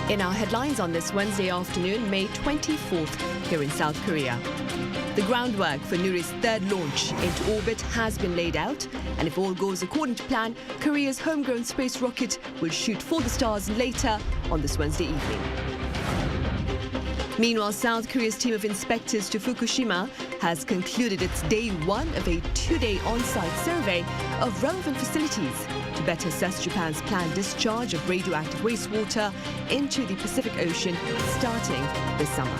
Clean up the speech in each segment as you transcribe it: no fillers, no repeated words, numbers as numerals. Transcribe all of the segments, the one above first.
In our headlines on this Wednesday afternoon, May 24th, here in South Korea. The groundwork for Nuri's third launch into orbit has been laid out, and if all goes according to plan, Korea's homegrown space rocket will shoot for the stars later on this Wednesday evening. Meanwhile, South Korea's team of inspectors to Fukushima has concluded its day one of a two-day on-site survey of relevant facilities to better assess Japan's planned discharge of radioactive wastewater into the Pacific Ocean starting this summer.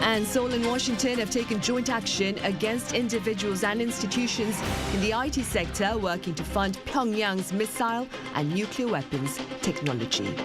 And Seoul and Washington have taken joint action against individuals and institutions in the IT sector working to fund Pyongyang's missile and nuclear weapons technology.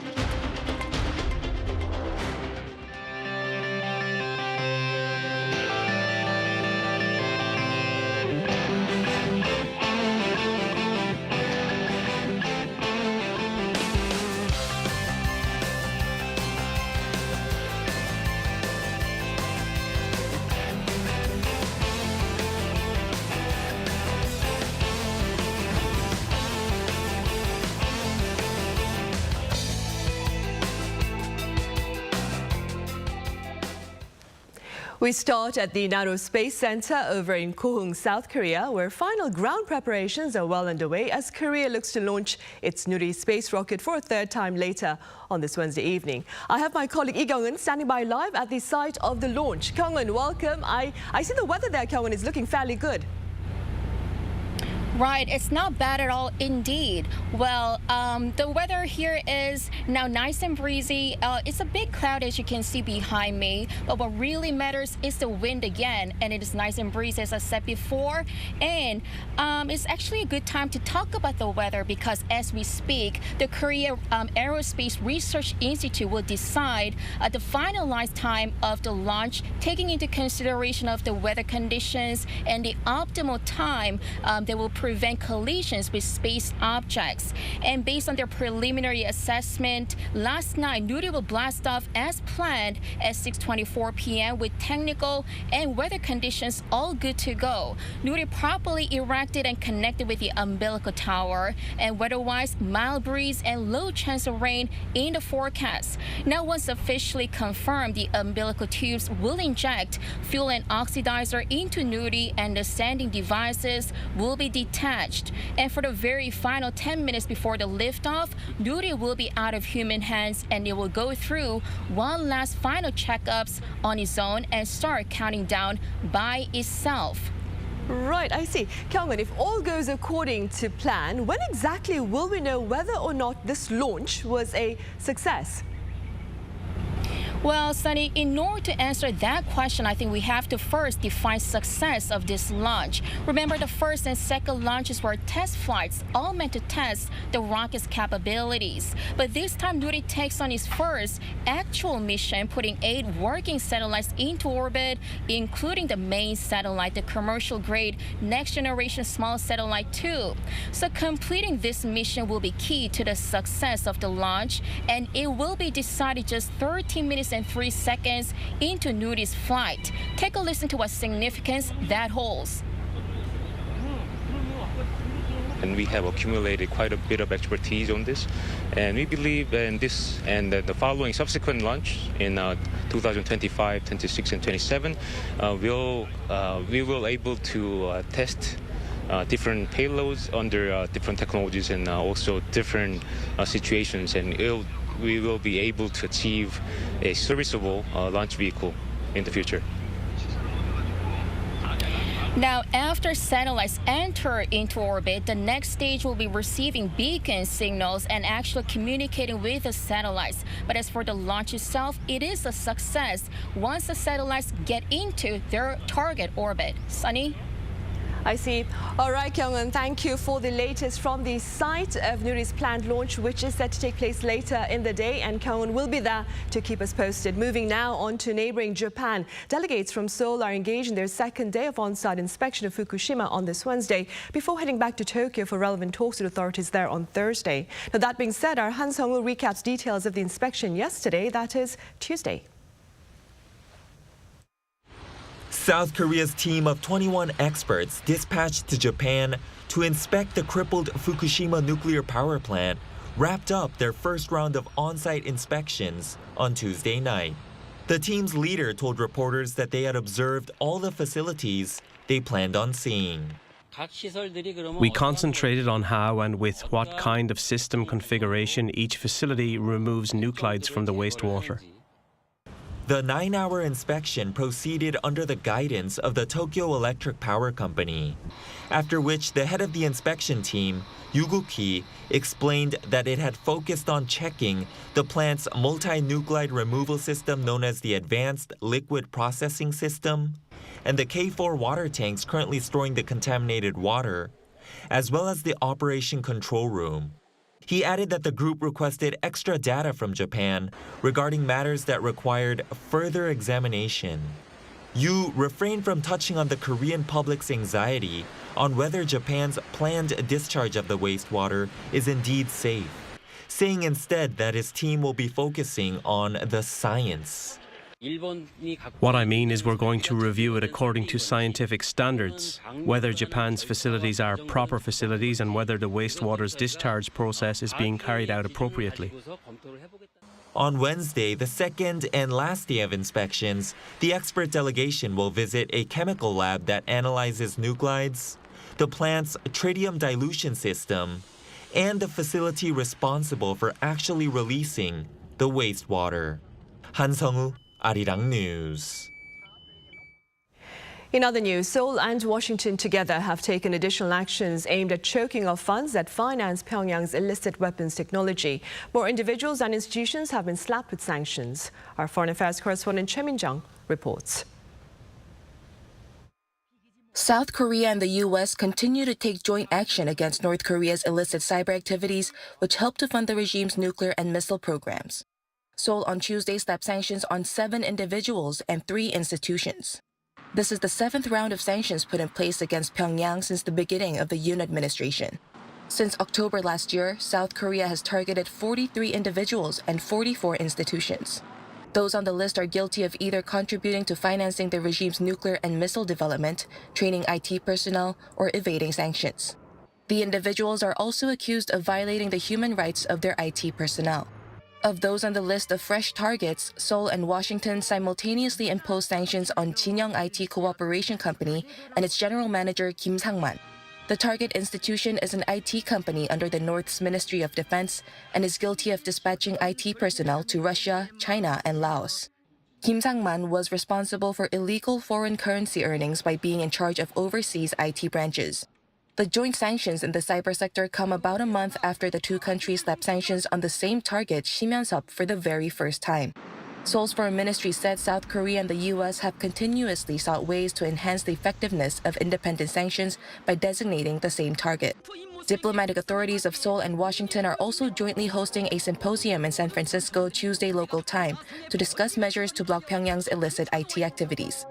We start at the Naro Space Center over in Kohung, South Korea, where final ground preparations are well underway as Korea looks to launch its Nuri space rocket for a third time later on this Wednesday evening. I have my colleague Lee Kyung-eun standing by live at the site of the launch. Kyung-eun, welcome. I see the weather there, Kyung-eun, is looking fairly good. Right, it's not bad at all indeed. Well, the weather here is now nice and breezy. It's a bit cloudy as you can see behind me, but what really matters is the wind again, and it is nice and breezy as I said before. And it's actually a good time to talk about the weather because as we speak, the Korea Aerospace Research Institute will decide the finalized time of the launch, taking into consideration of the weather conditions and the optimal time they will prevent collisions with space objects. And based on their preliminary assessment, last night Nuri will blast off as planned at 6:24 p.m. with technical and weather conditions all good to go. Nuri properly erected and connected with the umbilical tower, and weather-wise, mild breeze and low chance of rain in the forecast. Now, once officially confirmed, the umbilical tubes will inject fuel and oxidizer into Nuri, and the sending devices will be detached. And for the very final 10 minutes before the liftoff, Nuri will be out of human hands, and it will go through one last final checkups on its own and start counting down by itself. Right, I see. Kyung-eun, if all goes according to plan, when exactly will we know whether or not this launch was a success? Well, Sunny, in order to answer that question, I think we have to first define success of this launch. Remember, the first and second launches were test flights, all meant to test the rocket's capabilities. But this time, Nuri takes on its first actual mission, putting 8 working satellites into orbit, including the main satellite, the commercial-grade next-generation small satellite 2. So completing this mission will be key to the success of the launch, and it will be decided just 13 minutes and 3 seconds into Nuri's flight. Take a listen to what significance that holds. And we have accumulated quite a bit of expertise on this, and we believe in this and the following subsequent launch in 2025, 26, and 27, we will able to test different payloads under different technologies and also different situations, and we will be able to achieve a serviceable launch vehicle in the future. Now, after satellites enter into orbit, the next stage will be receiving beacon signals and actually communicating with the satellites. But as for the launch itself, it is a success once the satellites get into their target orbit. Sunny? I see. All right, Kyung-eun, thank you for the latest from the site of Nuri's planned launch, which is set to take place later in the day. And Kyung-eun will be there to keep us posted. Moving now on to neighboring Japan. Delegates from Seoul are engaged in their second day of on-site inspection of Fukushima on this Wednesday, before heading back to Tokyo for relevant talks with authorities there on Thursday. Now, that being said, our Han Sung-woo recaps details of the inspection yesterday, that is Tuesday. South Korea's team of 21 experts dispatched to Japan to inspect the crippled Fukushima nuclear power plant wrapped up their first round of on-site inspections on Tuesday night. The team's leader told reporters that they had observed all the facilities they planned on seeing. We concentrated on how and with what kind of system configuration each facility removes nuclides from the wastewater. The 9-hour inspection proceeded under the guidance of the Tokyo Electric Power Company, after which the head of the inspection team, Yuguki, explained that it had focused on checking the plant's multi-nuclide removal system known as the Advanced Liquid Processing System and the K4 water tanks currently storing the contaminated water, as well as the operation control room. He added that the group requested extra data from Japan regarding matters that required further examination. Yu refrained from touching on the Korean public's anxiety on whether Japan's planned discharge of the wastewater is indeed safe, saying instead that his team will be focusing on the science. What I mean is we're going to review it according to scientific standards, whether Japan's facilities are proper facilities and whether the wastewater's discharge process is being carried out appropriately. On Wednesday, the second and last day of inspections, the expert delegation will visit a chemical lab that analyzes nuclides, the plant's tritium dilution system, and the facility responsible for actually releasing the wastewater. Han Sung-woo, Arirang News. In other news, Seoul and Washington together have taken additional actions aimed at choking off funds that finance Pyongyang's illicit weapons technology. More individuals and institutions have been slapped with sanctions. Our foreign affairs correspondent Choi Min-jung reports. South Korea and the U.S. continue to take joint action against North Korea's illicit cyber activities, which help to fund the regime's nuclear and missile programs. Seoul on Tuesday slapped sanctions on 7 individuals and 3 institutions. This is the 7th round of sanctions put in place against Pyongyang since the beginning of the Yoon administration. Since October last year, South Korea has targeted 43 individuals and 44 institutions. Those on the list are guilty of either contributing to financing the regime's nuclear and missile development, training IT personnel, or evading sanctions. The individuals are also accused of violating the human rights of their IT personnel. Of those on the list of fresh targets, Seoul and Washington simultaneously imposed sanctions on Jinyoung IT Cooperation Company and its general manager Kim Sang-man. The target institution is an IT company under the North's Ministry of Defense and is guilty of dispatching IT personnel to Russia, China, and Laos. Kim Sang-man was responsible for illegal foreign currency earnings by being in charge of overseas IT branches. The joint sanctions in the cyber sector come about a month after the two countries slapped sanctions on the same target, Kim Hyun-sup, for the very first time. Seoul's foreign ministry said South Korea and the U.S. have continuously sought ways to enhance the effectiveness of independent sanctions by designating the same target. Diplomatic authorities of Seoul and Washington are also jointly hosting a symposium in San Francisco Tuesday local time to discuss measures to block Pyongyang's illicit IT activities.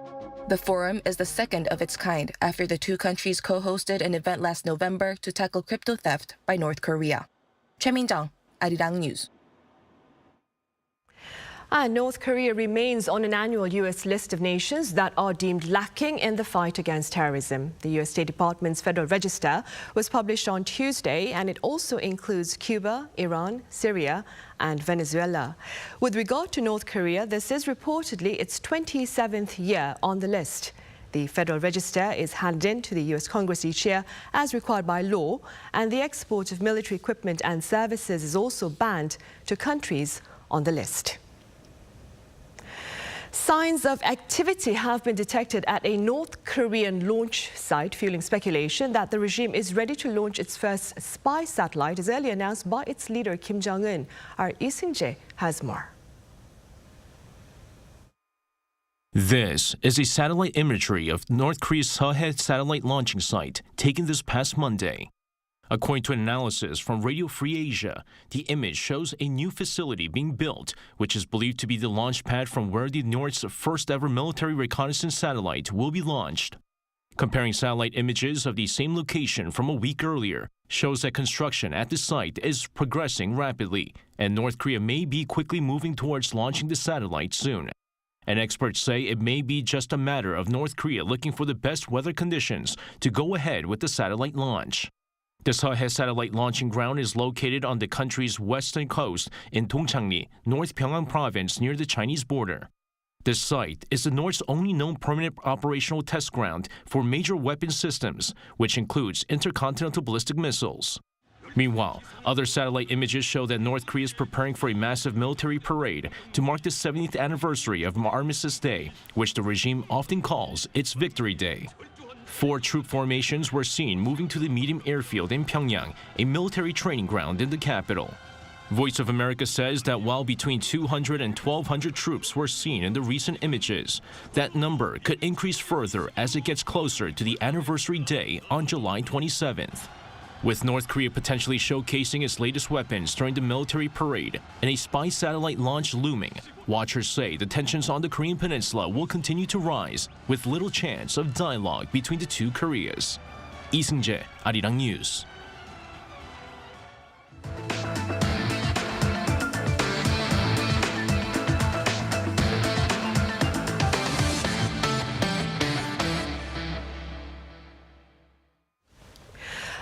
The forum is the second of its kind after the two countries co-hosted an event last November to tackle crypto theft by North Korea. Choi Min-jung, Arirang News. And North Korea remains on an annual U.S. list of nations that are deemed lacking in the fight against terrorism. The U.S. State Department's Federal Register was published on Tuesday, and it also includes Cuba, Iran, Syria, and Venezuela. With regard to North Korea, this is reportedly its 27th year on the list. The Federal Register is handed in to the U.S. Congress each year as required by law, and the export of military equipment and services is also banned to countries on the list. Signs of activity have been detected at a North Korean launch site, fueling speculation that the regime is ready to launch its first spy satellite, as earlier announced by its leader Kim Jong-un. Our Lee Seung-jae has more. This is a satellite imagery of North Korea's Seohae satellite launching site taken this past Monday. According to an analysis from Radio Free Asia, the image shows a new facility being built, which is believed to be the launch pad from where the North's first ever military reconnaissance satellite will be launched. Comparing satellite images of the same location from a week earlier shows that construction at the site is progressing rapidly, and North Korea may be quickly moving towards launching the satellite soon. And experts say it may be just a matter of North Korea looking for the best weather conditions to go ahead with the satellite launch. The Seohae satellite launching ground is located on the country's western coast in Dongchangli, North Pyongyang province near the Chinese border. This site is the North's only known permanent operational test ground for major weapon systems, which includes intercontinental ballistic missiles. Meanwhile, other satellite images show that North Korea is preparing for a massive military parade to mark the 70th anniversary of Armistice Day, which the regime often calls its Victory Day. 4 troop formations were seen moving to the medium airfield in Pyongyang, a military training ground in the capital. Voice of America says that while between 200 and 1,200 troops were seen in the recent images, that number could increase further as it gets closer to the anniversary day on July 27th. With North Korea potentially showcasing its latest weapons during the military parade and a spy satellite launch looming, watchers say the tensions on the Korean peninsula will continue to rise with little chance of dialogue between the two Koreas. Lee Seung-jae, Arirang News.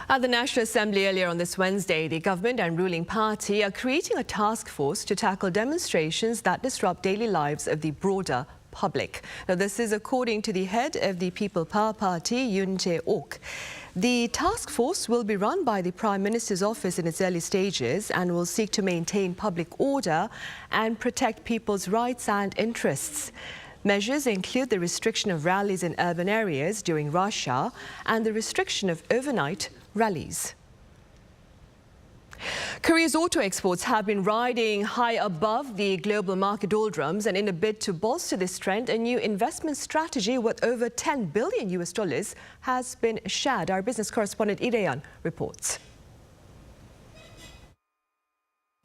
At the National Assembly earlier on this Wednesday, the government and ruling party are creating a task force to tackle demonstrations that disrupt daily lives of the broader public. Now, this is according to the head of the People Power Party, Yoon Jae-ok. The task force will be run by the Prime Minister's office in its early stages and will seek to maintain public order and protect people's rights and interests. Measures include the restriction of rallies in urban areas during rush hour and the restriction of overnight rallies. Korea's auto exports have been riding high above the global market doldrums, and in a bid to bolster this trend, a new investment strategy worth over $10 billion has been shared. Our business correspondent Lee reports.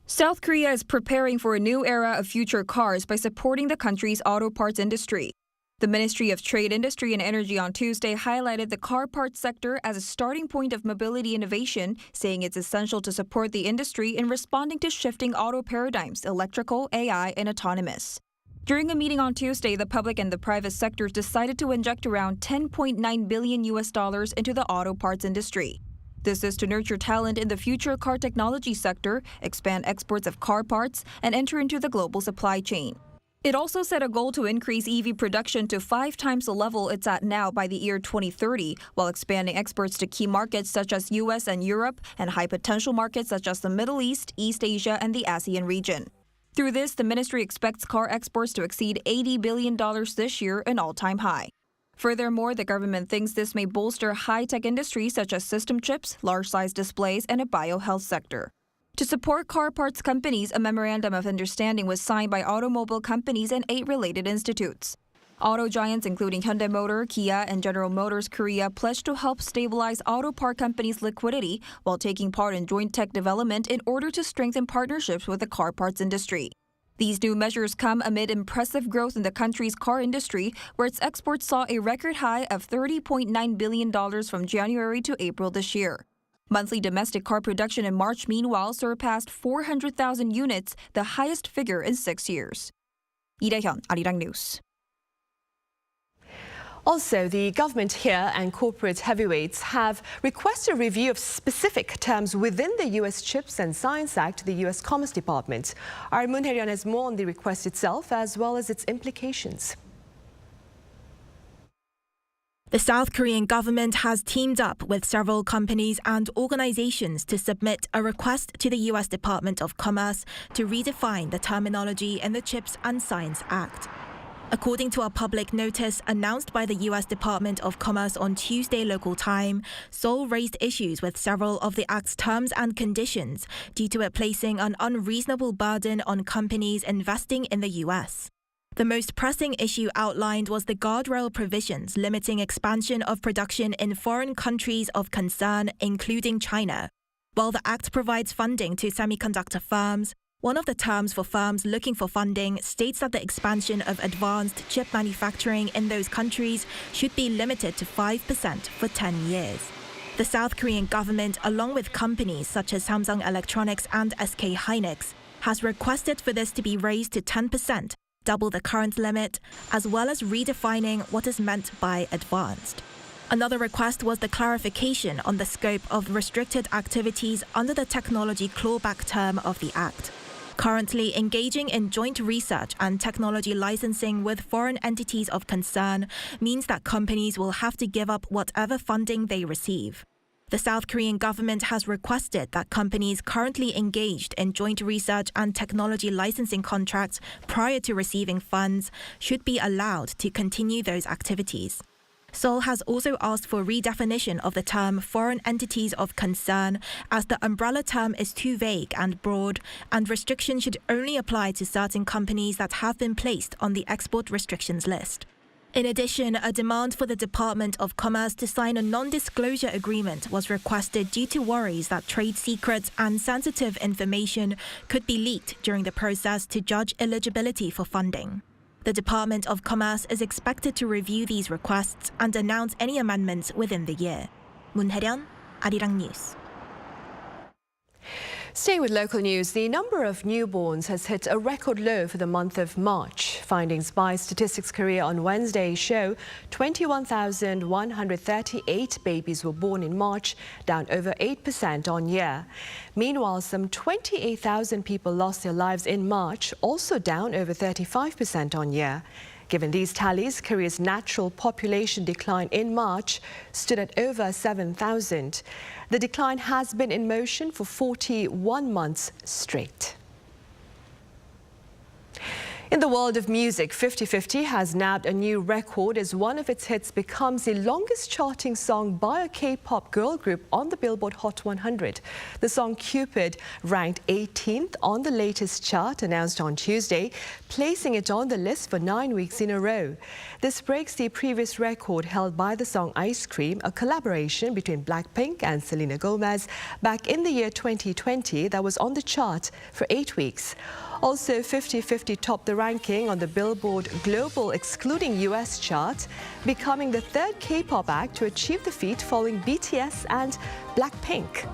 South Korea is preparing for a new era of future cars by supporting the country's auto parts industry. The Ministry of Trade, Industry and Energy on Tuesday highlighted the car parts sector as a starting point of mobility innovation, saying it's essential to support the industry in responding to shifting auto paradigms, electrical, AI, and autonomous. During a meeting on Tuesday, the public and the private sectors decided to inject around $10.9 billion into the auto parts industry. This is to nurture talent in the future car technology sector, expand exports of car parts, and enter into the global supply chain. It also set a goal to increase EV production to 5 times the level it's at now by the year 2030, while expanding exports to key markets such as US and Europe and high-potential markets such as the Middle East, East Asia, and the ASEAN region. Through this, the ministry expects car exports to exceed $80 billion this year, an all-time high. Furthermore, the government thinks this may bolster high-tech industries such as system chips, large-size displays, and a biohealth sector. To support car parts companies, a memorandum of understanding was signed by automobile companies and 8 related institutes. Auto giants including Hyundai Motor, Kia, and General Motors Korea pledged to help stabilize auto part companies' liquidity while taking part in joint tech development in order to strengthen partnerships with the car parts industry. These new measures come amid impressive growth in the country's car industry, where its exports saw a record high of $30.9 billion from January to April this year. Monthly domestic car production in March, meanwhile, surpassed 400,000 units, the highest figure in 6 years. Lee Dae-hyun, Arirang News. Also, the government here and corporate heavyweights have requested a review of specific terms within the U.S. Chips and Science Act to the U.S. Commerce Department. Our Moon Hae-ryun has more on the request itself as well as its implications. The South Korean government has teamed up with several companies and organizations to submit a request to the U.S. Department of Commerce to redefine the terminology in the Chips and Science Act. According to a public notice announced by the U.S. Department of Commerce on Tuesday local time, Seoul raised issues with several of the Act's terms and conditions due to it placing an unreasonable burden on companies investing in the U.S. The most pressing issue outlined was the guardrail provisions limiting expansion of production in foreign countries of concern, including China. While the Act provides funding to semiconductor firms, one of the terms for firms looking for funding states that the expansion of advanced chip manufacturing in those countries should be limited to 5% for 10 years. The South Korean government, along with companies such as Samsung Electronics and SK Hynix, has requested for this to be raised to 10%, double the current limit, as well as redefining what is meant by advanced. Another request was the clarification on the scope of restricted activities under the technology clawback term of the Act. Currently, engaging in joint research and technology licensing with foreign entities of concern means that companies will have to give up whatever funding they receive. The South Korean government has requested that companies currently engaged in joint research and technology licensing contracts prior to receiving funds should be allowed to continue those activities. Seoul has also asked for redefinition of the term foreign entities of concern, as the umbrella term is too vague and broad, and restrictions should only apply to certain companies that have been placed on the export restrictions list. In addition, a demand for the Department of Commerce to sign a non-disclosure agreement was requested due to worries that trade secrets and sensitive information could be leaked during the process to judge eligibility for funding. The Department of Commerce is expected to review these requests and announce any amendments within the year. Moon Hae-ryun, Arirang News. Staying with local news, the number of newborns has hit a record low for the month of March. Findings by Statistics Korea on Wednesday show 21,138 babies were born in March, down over 8% on year. Meanwhile, some 28,000 people lost their lives in March, also down over 35% on year. Given these tallies, Korea's natural population decline in March stood at over 7,000. The decline has been in motion for 41 months straight. In the world of music, 50/50 has nabbed a new record as one of its hits becomes the longest charting song by a K-pop girl group on the Billboard Hot 100. The song Cupid ranked 18th on the latest chart announced on Tuesday, placing it on the list for 9 weeks in a row. This breaks the previous record held by the song Ice Cream, a collaboration between Blackpink and Selena Gomez back in the year 2020 that was on the chart for 8 weeks. Also, 50/50 topped the ranking on the Billboard Global excluding US chart, becoming the third K-pop act to achieve the feat following BTS and Blackpink.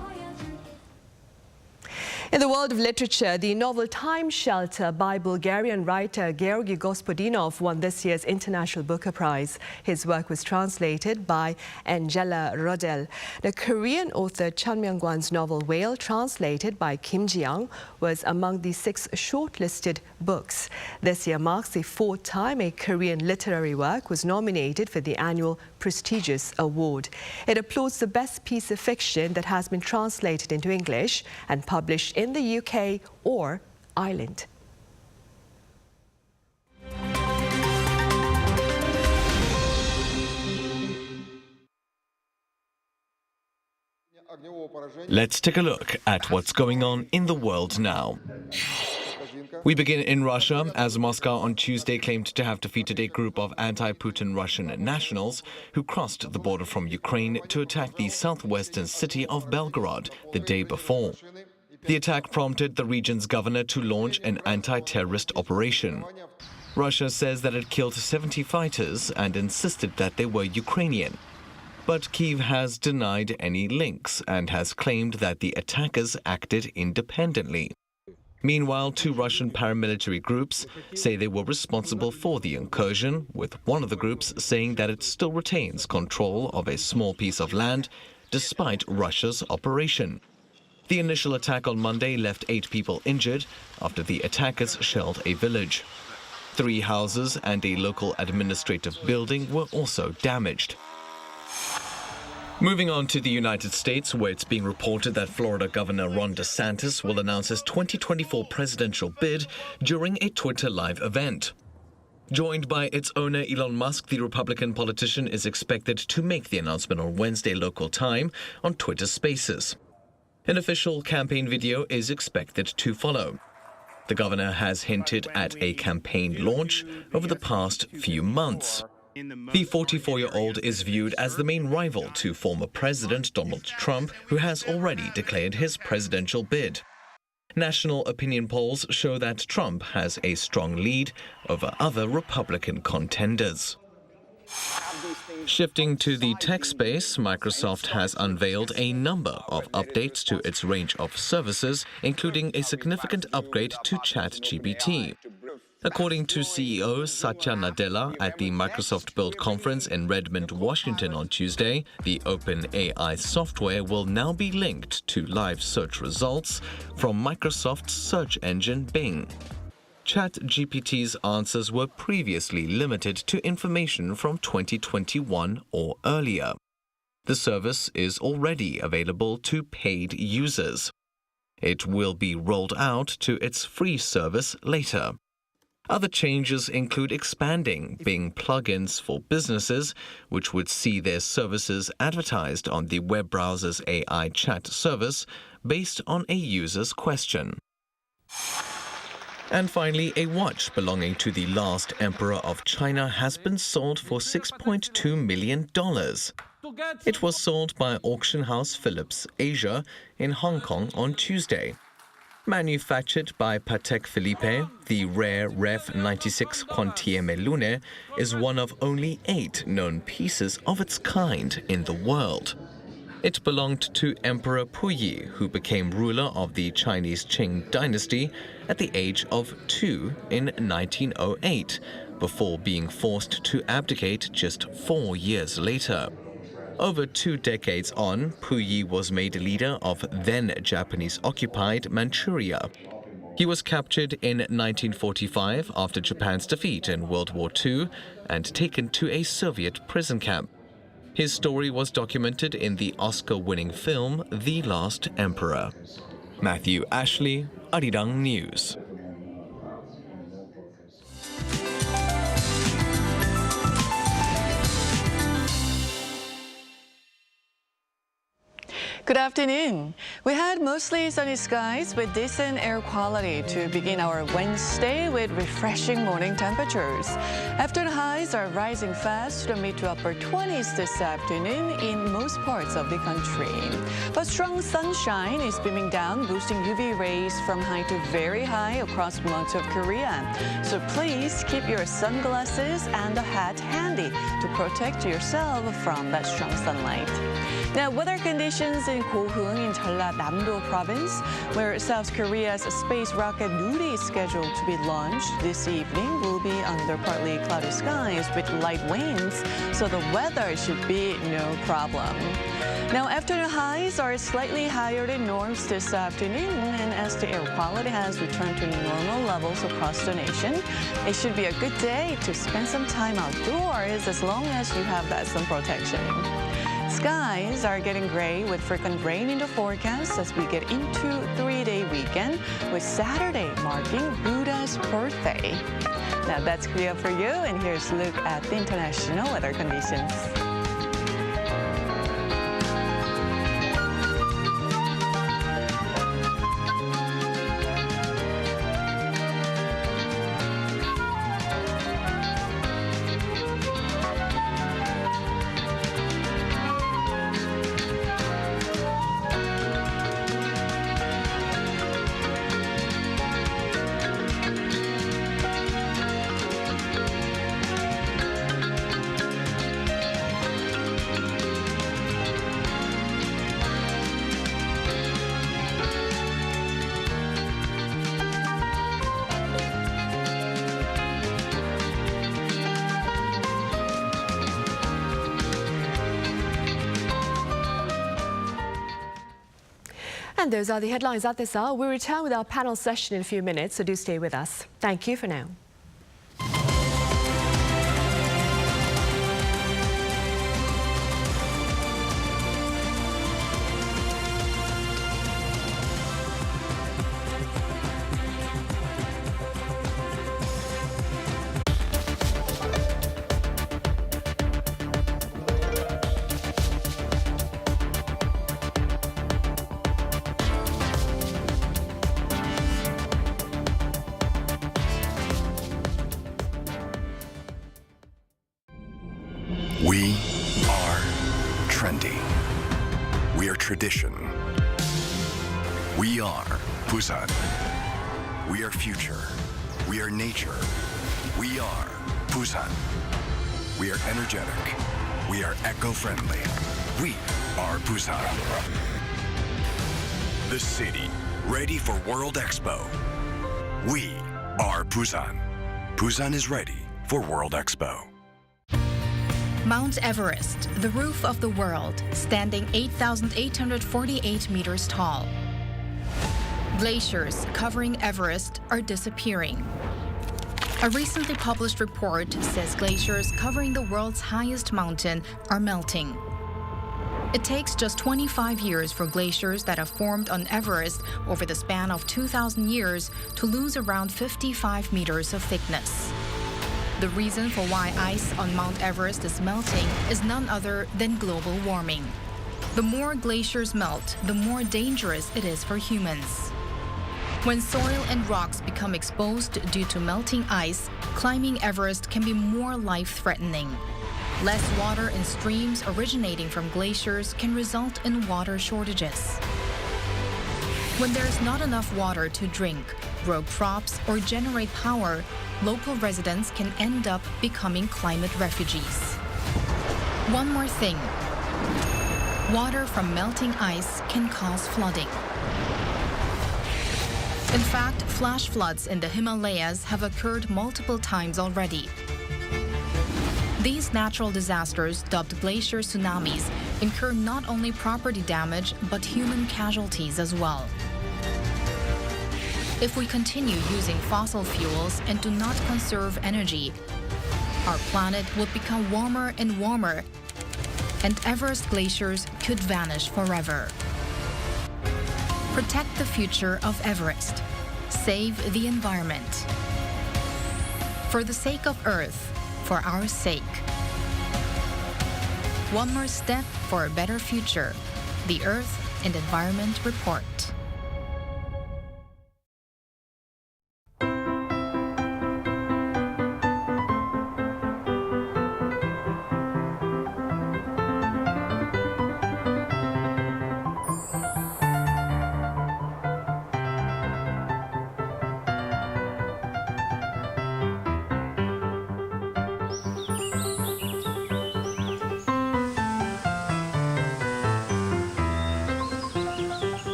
In the world of literature, the novel Time Shelter by Bulgarian writer Georgi Gospodinov won this year's International Booker Prize. His work was translated by Angela Rodel. The Korean author Chun Myung-kwan's novel Whale, translated by Kim Ji-young, was among the 6 shortlisted books. This year marks the 4th time a Korean literary work was nominated for the annual prestigious award. It applauds the best piece of fiction that has been translated into English and published in the UK or Ireland. Let's take a look at what's going on in the world now. We begin in Russia, as Moscow on Tuesday claimed to have defeated a group of anti-Putin Russian nationals who crossed the border from Ukraine to attack the southwestern city of Belgorod the day before. The attack prompted the region's governor to launch an anti-terrorist operation. Russia says that it killed 70 fighters and insisted that they were Ukrainian. But Kyiv has denied any links and has claimed that the attackers acted independently. Meanwhile, 2 Russian paramilitary groups say they were responsible for the incursion, with one of the groups saying that it still retains control of a small piece of land despite Russia's operation. The initial attack on Monday left 8 people injured after the attackers shelled a village. 3 houses and a local administrative building were also damaged. Moving on to the United States, where it's being reported that Florida Governor Ron DeSantis will announce his 2024 presidential bid during a Twitter Live event. Joined by its owner Elon Musk, the Republican politician is expected to make the announcement on Wednesday local time on Twitter Spaces. An official campaign video is expected to follow. The governor has hinted at a campaign launch over the past few months. The 44-year-old is viewed as the main rival to former President Donald Trump, who has already declared his presidential bid. National opinion polls show that Trump has a strong lead over other Republican contenders. Shifting to the tech space, Microsoft has unveiled a number of updates to its range of services, including a significant upgrade to ChatGPT. According to CEO Satya Nadella at the Microsoft Build conference in Redmond, Washington on Tuesday, the OpenAI software will now be linked to live search results from Microsoft's search engine Bing. ChatGPT's answers were previously limited to information from 2021 or earlier. The service is already available to paid users. It will be rolled out to its free service later. Other changes include expanding Bing plugins for businesses, which would see their services advertised on the web browser's AI chat service based on a user's question. And finally, a watch belonging to the last emperor of China has been sold for $6.2 million. It was sold by auction house Philips Asia in Hong Kong on Tuesday. Manufactured by Patek Philippe, the rare Rev 96 Quantieme Lune is one of only 8 known pieces of its kind in the world. It belonged to Emperor Puyi, who became ruler of the Chinese Qing dynasty at the age of 2 in 1908, before being forced to abdicate just 4 years later. Over 2 decades on, Puyi was made leader of then Japanese-occupied Manchuria. He was captured in 1945 after Japan's defeat in World War II and taken to a Soviet prison camp. His story was documented in the Oscar-winning film The Last Emperor. Matthew Ashley, Arirang News. Good afternoon. We had mostly sunny skies with decent air quality to begin our Wednesday with refreshing morning temperatures. Afternoon highs are rising fast to the mid to upper 20s this afternoon in most parts of the country. But strong sunshine is beaming down, boosting UV rays from high to very high across much of Korea. So please keep your sunglasses and a hat handy to protect yourself from that strong sunlight. Now, weather conditions in Goheung in Jeollanam-do province, where South Korea's space rocket Nuri is scheduled to be launched this evening, will be under partly cloudy skies with light winds, so the weather should be no problem. Now, afternoon highs are slightly higher than norms this afternoon, and as the air quality has returned to normal levels across the nation, it should be a good day to spend some time outdoors as long as you have that sun protection. Skies are getting gray with frequent rain in the forecast as we get into 3-day weekend, with Saturday marking Buddha's birthday. Now that's Korea for you, and here's a look at the international weather conditions. And those are the headlines at this hour. We return with our panel session in a few minutes, so do stay with us. Thank you for now. We are trendy. We are tradition. We are Busan. We are future. We are nature. We are Busan. We are energetic. We are eco-friendly. We are Busan. The city ready for World Expo. We are Busan. Busan is ready for World Expo. Mount Everest, the roof of the world, standing 8,848 meters tall. Glaciers covering Everest are disappearing. A recently published report says glaciers covering the world's highest mountain are melting. It takes just 25 years for glaciers that have formed on Everest over the span of 2,000 years to lose around 55 meters of thickness. The reason for why ice on Mount Everest is melting is none other than global warming. The more glaciers melt, the more dangerous it is for humans. When soil and rocks become exposed due to melting ice, climbing Everest can be more life-threatening. Less water in streams originating from glaciers can result in water shortages. When there's not enough water to drink, grow crops, or generate power, local residents can end up becoming climate refugees. One more thing. Water from melting ice can cause flooding. In fact, flash floods in the Himalayas have occurred multiple times already. These natural disasters, dubbed glacier tsunamis, incur not only property damage, but human casualties as well. If we continue using fossil fuels and do not conserve energy, our planet will become warmer and warmer, and Everest glaciers could vanish forever. Protect the future of Everest. Save the environment. For the sake of Earth, for our sake. One more step for a better future. The Earth and Environment Report.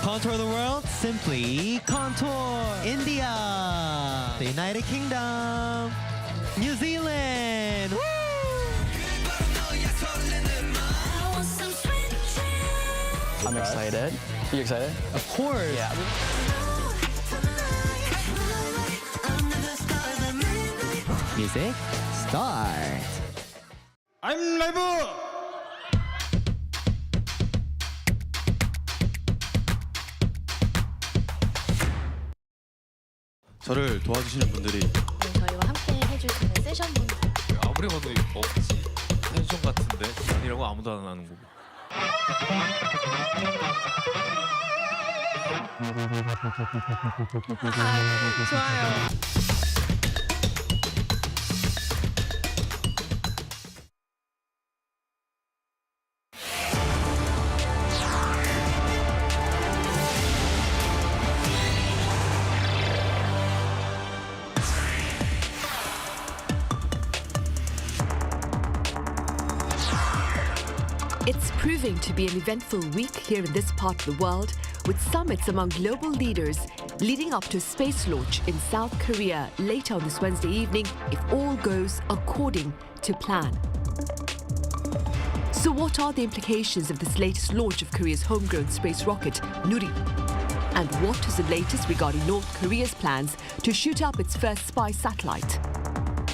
Contour the world, simply contour. India, the United Kingdom, New Zealand. Woo! I'm excited. Are you excited? Of course. Yeah. Music, start. I'm live. 저를 도와주시는 분들이 저희와 함께 해주시는 세션분들 아무리 봐도 없지 텐션 같은데 이런 거 아무도 안 하는 거고 좋아요. It's proving to be an eventful week here in this part of the world, with summits among global leaders leading up to a space launch in South Korea later on this Wednesday evening if all goes according to plan. So what are the implications of this latest launch of Korea's homegrown space rocket, Nuri? And what is the latest regarding North Korea's plans to shoot up its first spy satellite?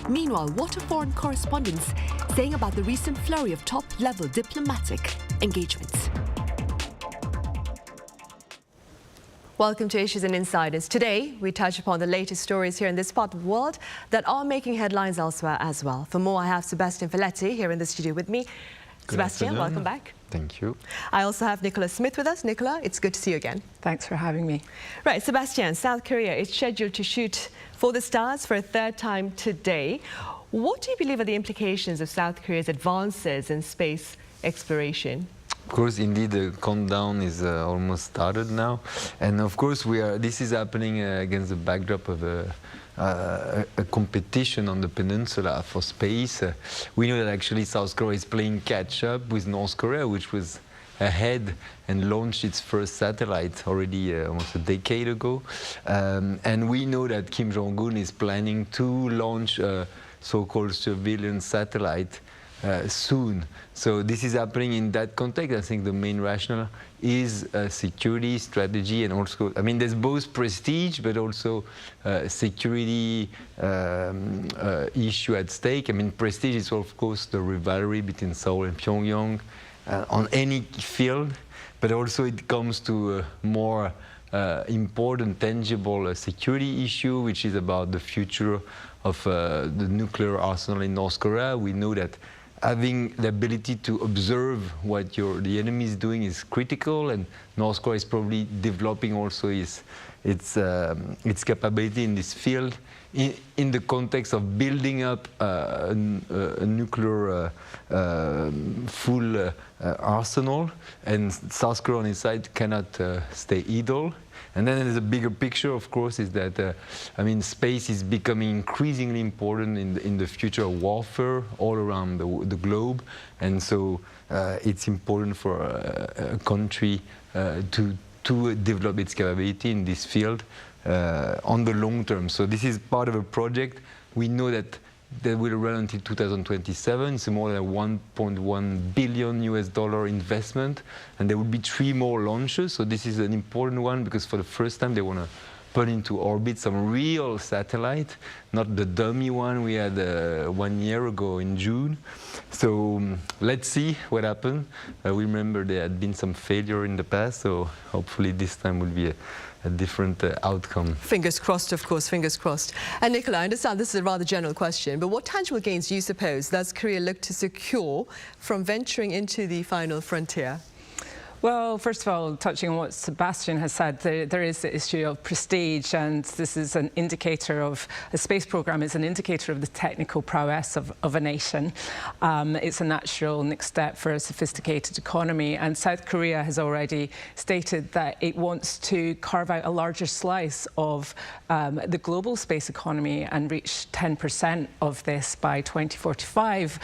Meanwhile, what are foreign correspondents saying about the recent flurry of top-level diplomatic engagements? Welcome to Issues and Insiders. Today, we touch upon the latest stories here in this part of the world that are making headlines elsewhere as well. For more, I have Sebastian Folletti here in the studio with me. Sebastian, welcome back. Thank you. I also have Nicola Smith with us. Nicola, it's good to see you again. Thanks for having me. Right, Sebastian, South Korea is scheduled to shoot for the stars for a third time today. What do you believe are the implications of South Korea's advances in space exploration? Of course, indeed, the countdown is almost started now, and of course, this is happening against the backdrop of a competition on the peninsula for space. We know that actually South Korea is playing catch-up with North Korea, which was ahead and launched its first satellite already almost a decade ago. And we know that Kim Jong-un is planning to launch a so-called surveillance satellite soon. So this is happening in that context. I think the main rationale is security, strategy, and also, I mean, there's both prestige, but also security issue at stake. I mean, prestige is, of course, the rivalry between Seoul and Pyongyang on any field, but also it comes to a more important, tangible security issue, which is about the future of the nuclear arsenal in North Korea. We know that having the ability to observe what the enemy is doing is critical, and North Korea is probably developing also its capability in this field in the context of building up a nuclear full arsenal, and South Korea on its side cannot stay idle. And then there's a bigger picture, of course, is that, I mean, space is becoming increasingly important in the future of warfare all around the globe. And so it's important for a country to develop its capability in this field on the long term. So this is part of a project. We know that will run until 2027. It's more than $1.1 billion investment, and there will be 3 more launches. So this is an important one because for the first time they want to put into orbit some real satellite, not the dummy one we had 1 year ago in June. So let's see what happens. We remember there had been some failure in the past, so hopefully this time will be a different outcome. Fingers crossed, of course, fingers crossed. And Nicola, I understand this is a rather general question, but what tangible gains do you suppose does Korea look to secure from venturing into the final frontier? Well, first of all, touching on what Sebastian has said, there is the issue of prestige, and this is an indicator of, a space program is an indicator of the technical prowess of a nation. It's a natural next step for a sophisticated economy, and South Korea has already stated that it wants to carve out a larger slice of the global space economy and reach 10% of this by 2045,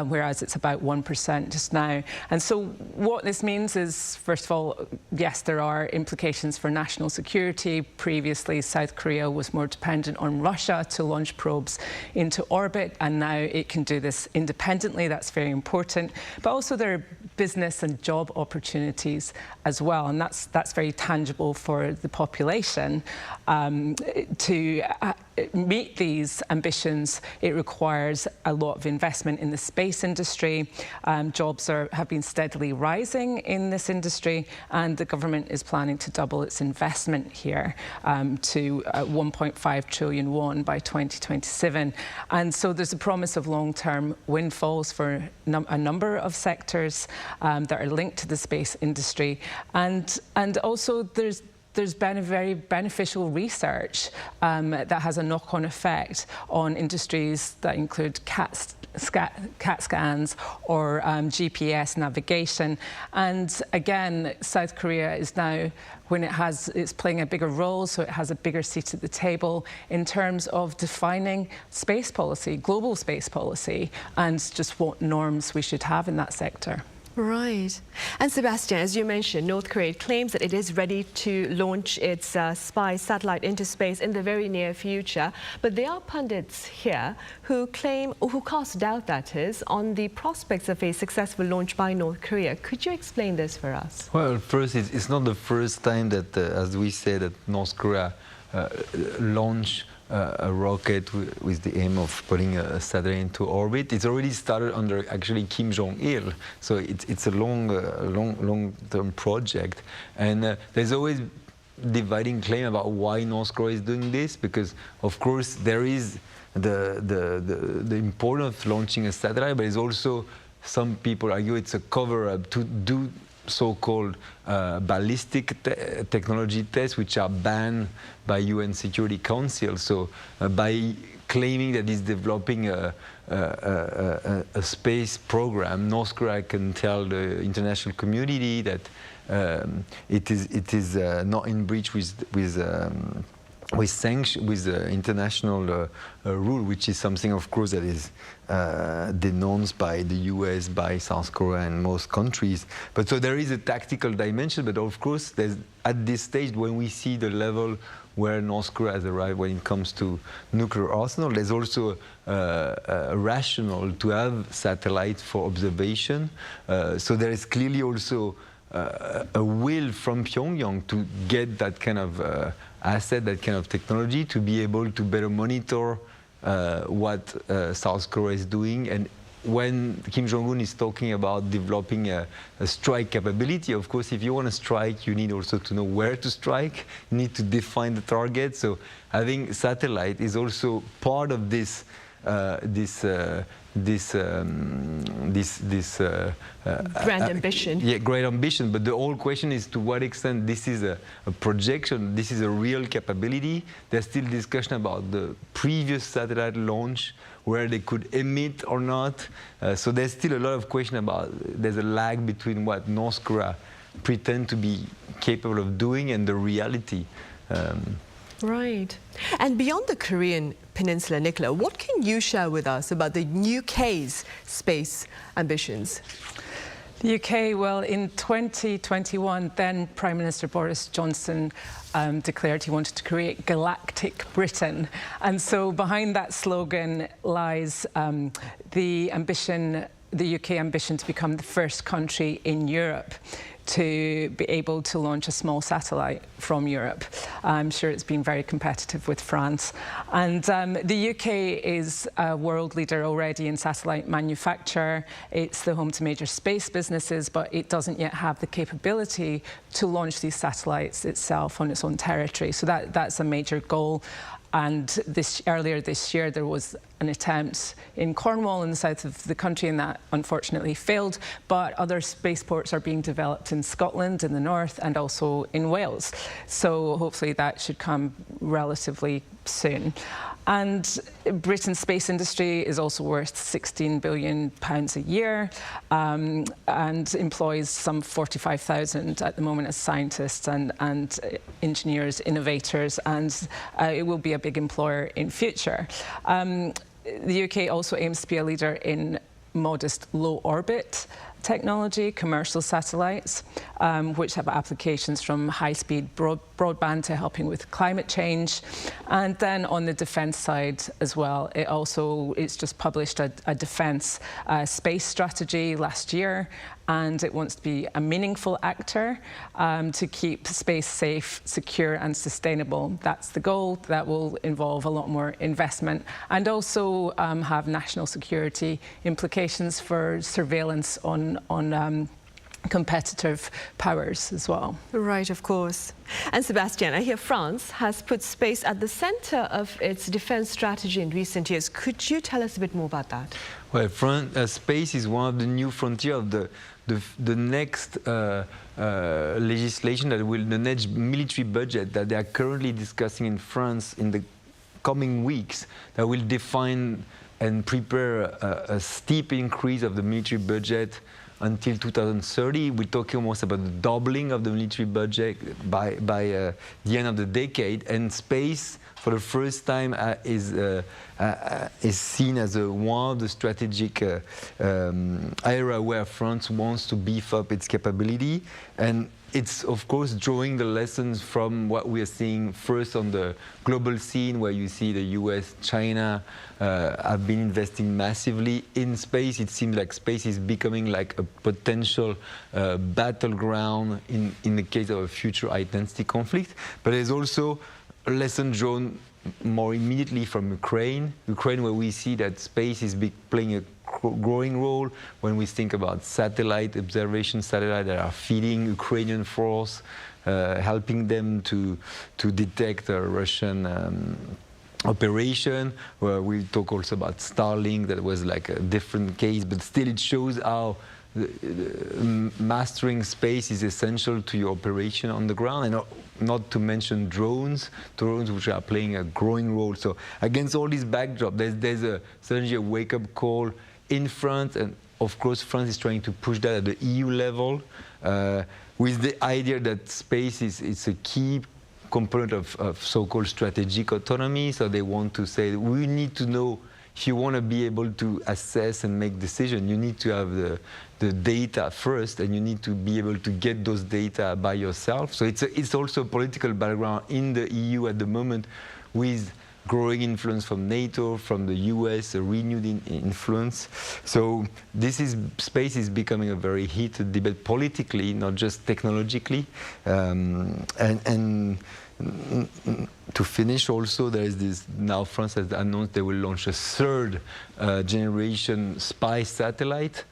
whereas it's about 1% just now. And so what this means is, first of all, yes, there are implications for national security. Previously, South Korea was more dependent on Russia to launch probes into orbit, and now it can do this independently. That's very important. But also there are business and job opportunities as well, and that's very tangible for the population. To meet these ambitions, it requires a lot of investment in the space industry. Jobs have been steadily rising in this industry, and the government is planning to double its investment here to 1.5 trillion won by 2027. And so there's a promise of long-term windfalls for a number of sectors that are linked to the space industry. And also there's been a very beneficial research that has a knock-on effect on industries that include CAT scans or GPS navigation. And again, South Korea is now, it's playing a bigger role, so it has a bigger seat at the table in terms of defining space policy, global space policy, and just what norms we should have in that sector. Right. And Sebastian, as you mentioned, North Korea claims that it is ready to launch its spy satellite into space in the very near future. But there are pundits here who claim, or who cast doubt, that is, on the prospects of a successful launch by North Korea. Could you explain this for us? Well, first, it's not the first time that, as we say, that North Korea launched a rocket with the aim of putting a satellite into orbit. It's already started under actually Kim Jong-il, so it's a long-term project, and there's always dividing claim about why North Korea is doing this, because of course there is the importance of launching a satellite, but it's also, some people argue it's a cover-up to do so-called ballistic technology tests, which are banned by UN Security Council. So by claiming that it's developing a space program, North Korea can tell the international community that it is not in breach with sanctions, with the international rule, which is something, of course, that is denounced by the US, by South Korea, and most countries. But so there is a tactical dimension. But of course, there's, at this stage, when we see the level where North Korea has arrived when it comes to nuclear arsenal, there's also a rationale to have satellites for observation. So there is clearly also a will from Pyongyang to get that kind of asset, that kind of technology, to be able to better monitor what South Korea is doing. And when Kim Jong-un is talking about developing a strike capability, of course, if you want to strike, you need also to know where to strike. You need to define the target. So having satellite is also part of this grand ambition. Yeah, great ambition. But the whole question is to what extent this is a projection, this is a real capability. There's still discussion about the previous satellite launch, where they could emit or not. So there's still a lot of question about, there's a lag between what North Korea pretend to be capable of doing and the reality. Right. And beyond the Korean peninsula, Nicola, what can you share with us about the UK's space ambitions? The UK, well, in 2021, then Prime Minister Boris Johnson declared he wanted to create galactic Britain. And so behind that slogan lies the ambition, the UK ambition to become the first country in Europe to be able to launch a small satellite from Europe. I'm sure it's been very competitive with France. And the UK is a world leader already in satellite manufacture. It's the home to major space businesses, but it doesn't yet have the capability to launch these satellites itself on its own territory. So that's a major goal. And earlier this year, there was an attempt in Cornwall in the south of the country, and that unfortunately failed. But other spaceports are being developed in Scotland, in the north, and also in Wales. So hopefully that should come relatively soon. And Britain's space industry is also worth £16 billion a year and employs some 45,000 at the moment as scientists and engineers, innovators, and it will be a big employer in future. The UK also aims to be a leader in modest low orbit technology, commercial satellites, which have applications from high-speed broadband to helping with climate change. And then on the defence side as well, it's just published a defence space strategy last year, and it wants to be a meaningful actor to keep space safe, secure and sustainable. That's the goal. That will involve a lot more investment and also have national security implications for surveillance on competitive powers as well. Right, of course. And Sebastian, I hear France has put space at the center of its defense strategy in recent years. Could you tell us a bit more about that? Well, space is one of the new frontiers of the next legislation that will, the next military budget that they are currently discussing in France in the coming weeks, that will define and prepare a steep increase of the military budget until 2030. We're talking almost about the doubling of the military budget by the end of the decade. And space, for the first time, is seen as one of the strategic area where France wants to beef up its capability. And it's, of course, drawing the lessons from what we are seeing first on the global scene, where you see the US, China have been investing massively in space. It seems like space is becoming like a potential battleground in the case of a future high-intensity conflict. But there's also a lesson drawn more immediately from Ukraine, where we see that space is playing a growing role when we think about satellite observation, satellites that are feeding Ukrainian force, helping them to detect a Russian operation. Where we talk also about Starlink, that was like a different case, but still it shows how mastering space is essential to your operation on the ground, and not to mention drones which are playing a growing role. So against all this backdrop, there's certainly a wake-up call in France, and of course France is trying to push that at the EU level, with the idea that space is a key component of so-called strategic autonomy. So they want to say, we need to know, if you want to be able to assess and make decisions, you need to have the data first, and you need to be able to get those data by yourself. So it's also a political background in the EU at the moment, with growing influence from NATO, from the US, a renewed influence. So space is becoming a very heated debate politically, not just technologically. And to finish also, there is this, now France has announced they will launch a third generation spy satellite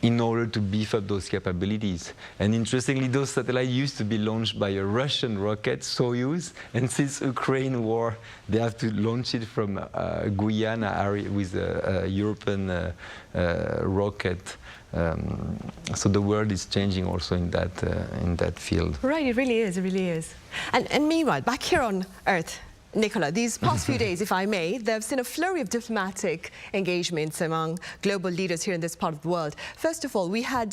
in order to beef up those capabilities. And interestingly, those satellites used to be launched by a Russian rocket, Soyuz, and since Ukraine war, they have to launch it from Guyana with a European rocket. So the world is changing also in that field. Right, it really is, it really is. And meanwhile, back here on Earth, Nicola, these past few days, if I may, they've seen a flurry of diplomatic engagements among global leaders here in this part of the world. First of all, we had,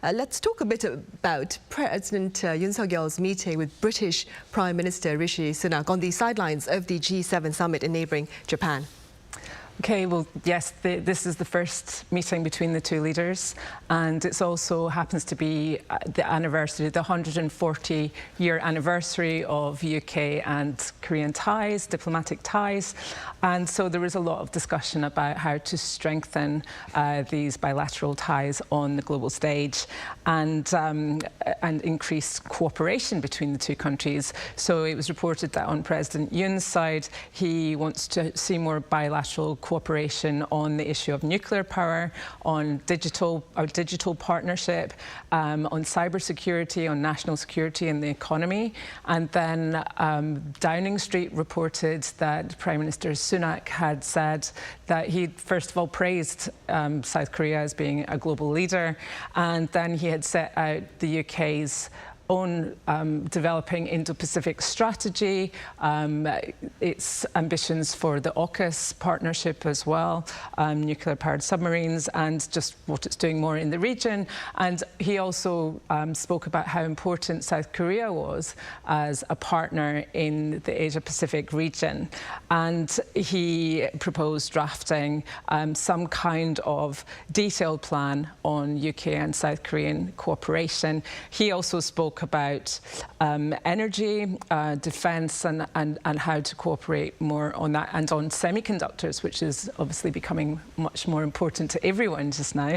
let's talk a bit about President Yoon Suk-yeol's meeting with British Prime Minister Rishi Sunak on the sidelines of the G7 summit in neighbouring Japan. Okay, well, yes, this is the first meeting between the two leaders, and it also happens to be the anniversary, the 140-year anniversary of UK and Korean ties, diplomatic ties, and so there is a lot of discussion about how to strengthen these bilateral ties on the global stage and increase cooperation between the two countries. So it was reported that on President Yoon's side, he wants to see more bilateral cooperation on the issue of nuclear power, on digital partnership, on cybersecurity, on national security and the economy. And then Downing Street reported that Prime Minister Sunak had said that he first of all praised South Korea as being a global leader, and then he had set out the UK's own developing Indo-Pacific strategy, its ambitions for the AUKUS partnership as well, nuclear-powered submarines, and just what it's doing more in the region. And he also spoke about how important South Korea was as a partner in the Asia-Pacific region. And he proposed drafting some kind of detailed plan on UK and South Korean cooperation. He also spoke about energy, defence, and how to cooperate more on that, and on semiconductors, which is obviously becoming much more important to everyone just now.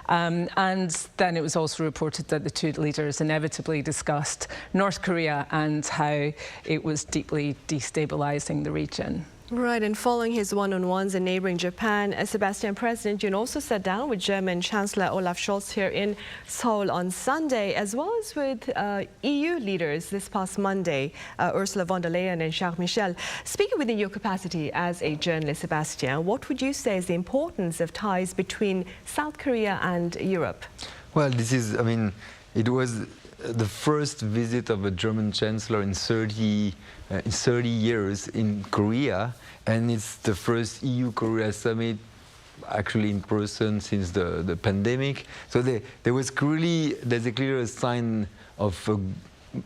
And then it was also reported that the two leaders inevitably discussed North Korea and how it was deeply destabilising the region. Right, and following his one-on-ones in neighbouring Japan, Sebastian, President Yoon also sat down with German Chancellor Olaf Scholz here in Seoul on Sunday, as well as with EU leaders this past Monday, Ursula von der Leyen and Charles Michel. Speaking within your capacity as a journalist, Sebastian, what would you say is the importance of ties between South Korea and Europe? Well, this is, I mean, it was the first visit of a German chancellor in 30 years in Korea, and it's the first EU-Korea summit actually in person since the pandemic. So there's a clear sign of a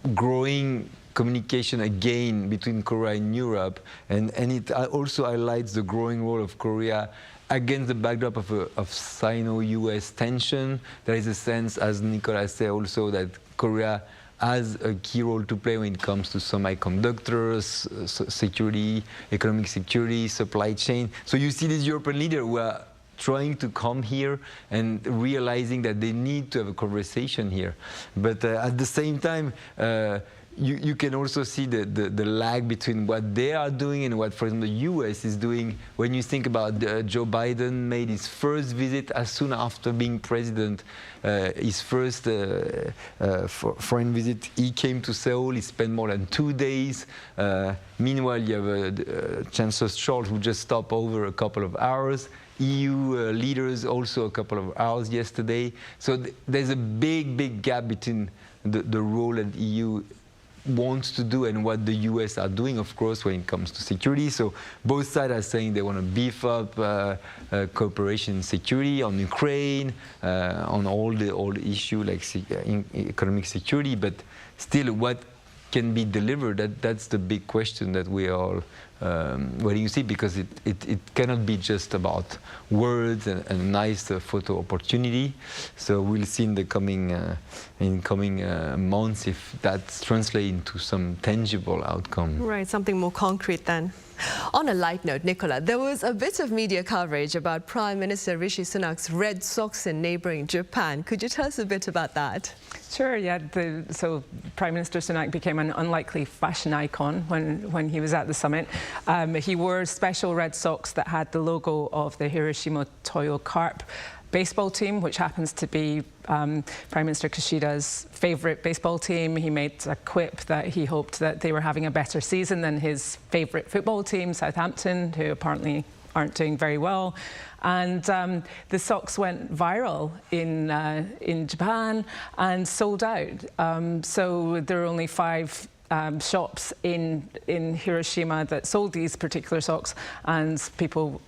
growing communication again between Korea and Europe, and it also highlights the growing role of Korea against the backdrop of Sino-US tension. There is a sense, as Nicolas said also, that Korea has a key role to play when it comes to semiconductors, security, economic security, supply chain. So you see these European leaders who are trying to come here and realizing that they need to have a conversation here. But at the same time, you can also see the lag between what they are doing and what, for example, the US is doing. When you think about Joe Biden made his first visit as soon after being president, his first foreign visit, he came to Seoul, he spent more than 2 days. Meanwhile, you have Chancellor Scholz, who just stopped over a couple of hours. EU leaders also a couple of hours yesterday. So there's a big gap between the role that EU wants to do and what the US are doing, of course, when it comes to security. So both sides are saying they want to beef up cooperation in security on Ukraine, on all the issue like economic security, but still what can be delivered, that's the big question that we are waiting to see, because it cannot be just about words and a nice photo opportunity. So we'll see in the coming months if that's translated into some tangible outcome. Right, something more concrete then. On a light note, Nicola, there was a bit of media coverage about Prime Minister Rishi Sunak's red socks in neighbouring Japan. Could you tell us a bit about that? Sure, yeah. So Prime Minister Sunak became an unlikely fashion icon when he was at the summit. He wore special red socks that had the logo of the Hiroshima Toyo Carp baseball team, which happens to be Prime Minister Kishida's favourite baseball team. He made a quip that he hoped that they were having a better season than his favourite football team, Southampton, who apparently aren't doing very well. And the socks went viral in Japan and sold out. So there are only 5 shops in Hiroshima that sold these particular socks, and people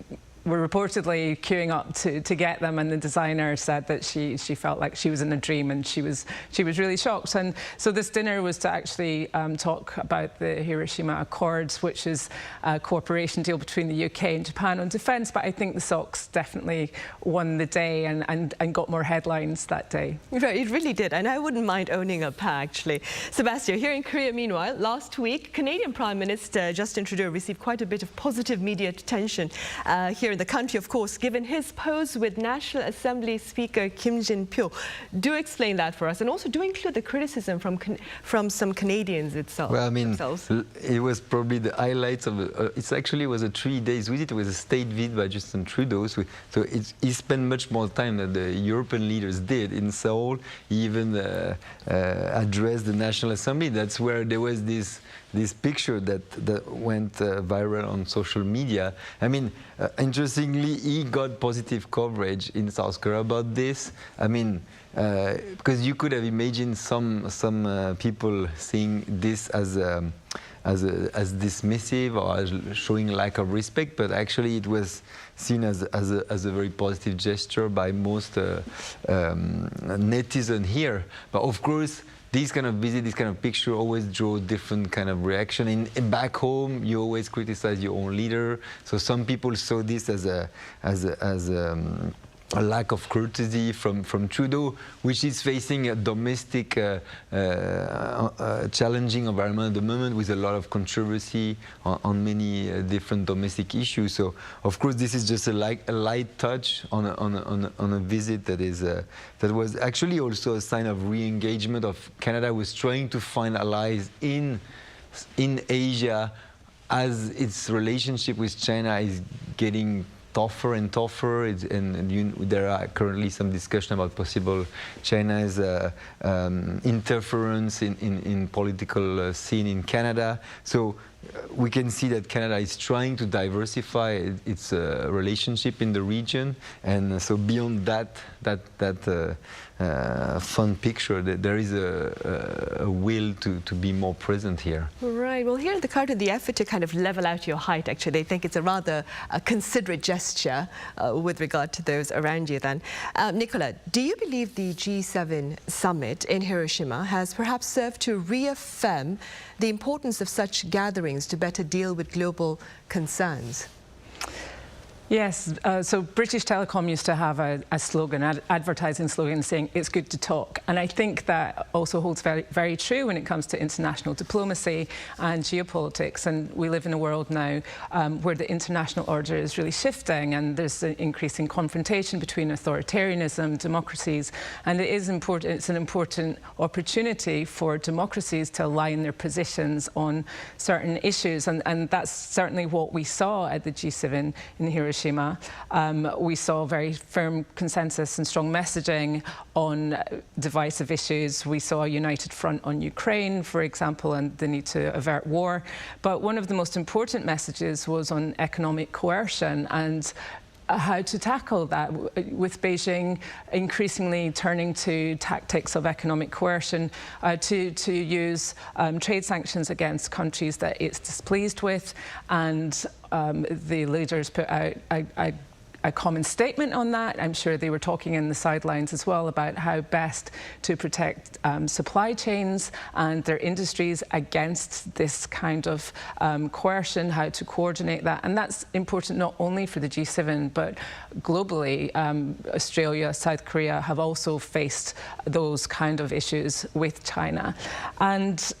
were reportedly queuing up to get them, and the designer said that she felt like she was in a dream, and she was really shocked. And so this dinner was to actually talk about the Hiroshima Accords, which is a cooperation deal between the UK and Japan on defence. But I think the socks definitely won the day and got more headlines that day. Right, it really did, and I wouldn't mind owning a pair actually. Sebastian, here in Korea, meanwhile, last week, Canadian Prime Minister Justin Trudeau received quite a bit of positive media attention here in the country, of course, given his pose with National Assembly Speaker Kim Jin-pyo. Do explain that for us, and also do include the criticism from some Canadians itself. Well, I mean, it was probably the highlights of it. Actually was a 3 days visit. It was a state visit by Justin Trudeau. So he spent much more time than the European leaders did in Seoul. He even addressed the National Assembly. That's where there was this picture that went viral on social media. I mean, interestingly, he got positive coverage in South Korea about this. I mean, because you could have imagined some people seeing this as dismissive or as showing lack of respect, but actually it was seen as a very positive gesture by most netizens here. But of course, this kind of visit, this kind of picture always draw different kind of reaction. Back home, you always criticize your own leader. So some people saw this as a lack of courtesy from Trudeau, which is facing a domestic challenging environment at the moment with a lot of controversy on many different domestic issues. So, of course, this is just a light touch on a visit that was actually also a sign of re-engagement of Canada, was trying to find allies in Asia as its relationship with China is getting tougher and tougher, there are currently some discussion about possible China's interference in political scene in Canada. So we can see that Canada is trying to diversify its relationship in the region, and so beyond that fun picture, there is a will to be more present here. Right. Well, here in the Carter, the effort to kind of level out your height, actually, they think it's a rather considerate gesture with regard to those around you then. Nicola, do you believe the G7 summit in Hiroshima has perhaps served to reaffirm the importance of such gatherings to better deal with global concerns? Yes, so British Telecom used to have a slogan, advertising slogan saying, "It's good to talk." And I think that also holds very, very true when it comes to international diplomacy and geopolitics. And we live in a world now where the international order is really shifting, and there's an increasing confrontation between authoritarianism, democracies. And it is important, it's an important opportunity for democracies to align their positions on certain issues. And that's certainly what we saw at the G7 in Hiroshima. We saw very firm consensus and strong messaging on divisive issues. We saw a united front on Ukraine, for example, and the need to avert war. But one of the most important messages was on economic coercion and how to tackle that, with Beijing increasingly turning to tactics of economic coercion to use trade sanctions against countries that it's displeased with. And the leaders put out a common statement on that. I'm sure they were talking in the sidelines as well about how best to protect supply chains and their industries against this kind of coercion, how to coordinate that. And that's important not only for the G7, but globally. Australia, South Korea have also faced those kind of issues with China. And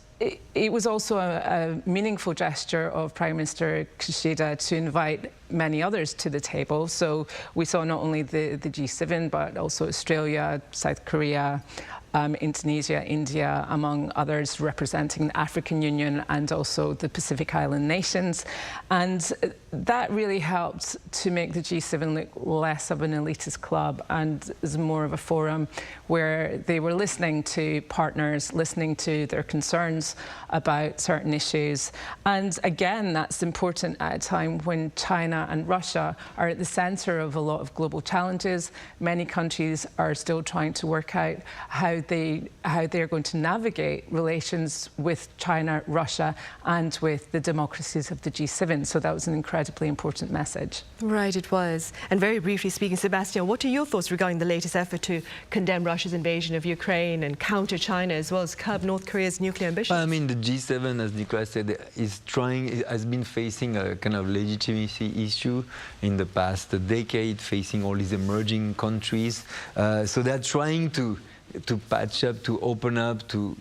it was also a meaningful gesture of Prime Minister Kishida to invite many others to the table. So we saw not only the G7, but also Australia, South Korea, Indonesia, India, among others, representing the African Union and also the Pacific Island nations. And that really helped to make the G7 look less of an elitist club and is more of a forum where they were listening to partners, listening to their concerns about certain issues. And again, that's important at a time when China and Russia are at the center of a lot of global challenges. Many countries are still trying to work out how they're going to navigate relations with China, Russia, and with the democracies of the G7. So that was an incredibly important message. Right, it was. And very briefly speaking, Sebastian, what are your thoughts regarding the latest effort to condemn Russia's invasion of Ukraine and counter China as well as curb North Korea's nuclear ambitions? I mean, the G7, as Nicolas said, has been facing a kind of legitimacy issue in the past decade, facing all these emerging countries. So they're trying to patch up, to open up, to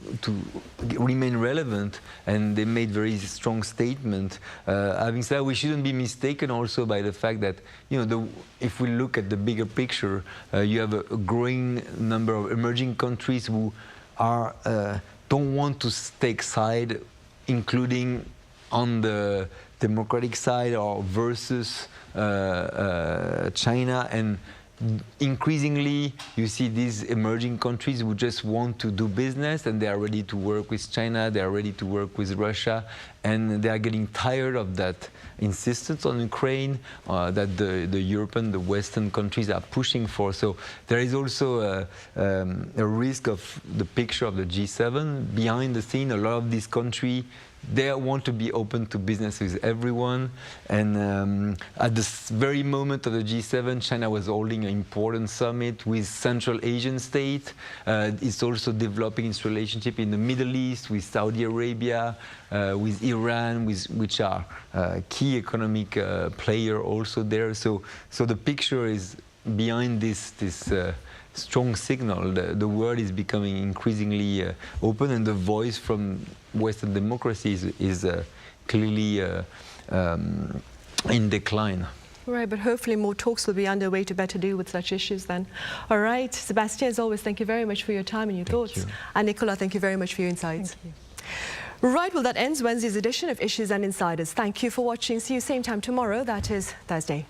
remain relevant, and they made very strong statement. Having said that, we shouldn't be mistaken also by the fact that, you know, if we look at the bigger picture, you have a growing number of emerging countries who don't want to take side, including on the democratic side or versus China. And increasingly, you see these emerging countries who just want to do business, and they are ready to work with China, they are ready to work with Russia, and they are getting tired of that insistence on Ukraine that the European, the Western countries are pushing for. So there is also a risk of the picture of the G7. Behind the scene, a lot of these countries, they want to be open to business with everyone. And at this very moment of the G7, China was holding an important summit with Central Asian states. It's also developing its relationship in the Middle East with Saudi Arabia, with Iran, which are key economic player also there. So the picture is behind this strong signal. The world is becoming increasingly open, and the voice from Western democracies is clearly in decline. Right, but hopefully more talks will be underway to better deal with such issues then. All right, Sebastian, as always, thank you very much for your time and your thoughts. And Nicola, thank you very much for your insights. Thank you. Right, well, that ends Wednesday's edition of Issues and Insiders. Thank you for watching. See you same time tomorrow, that is Thursday.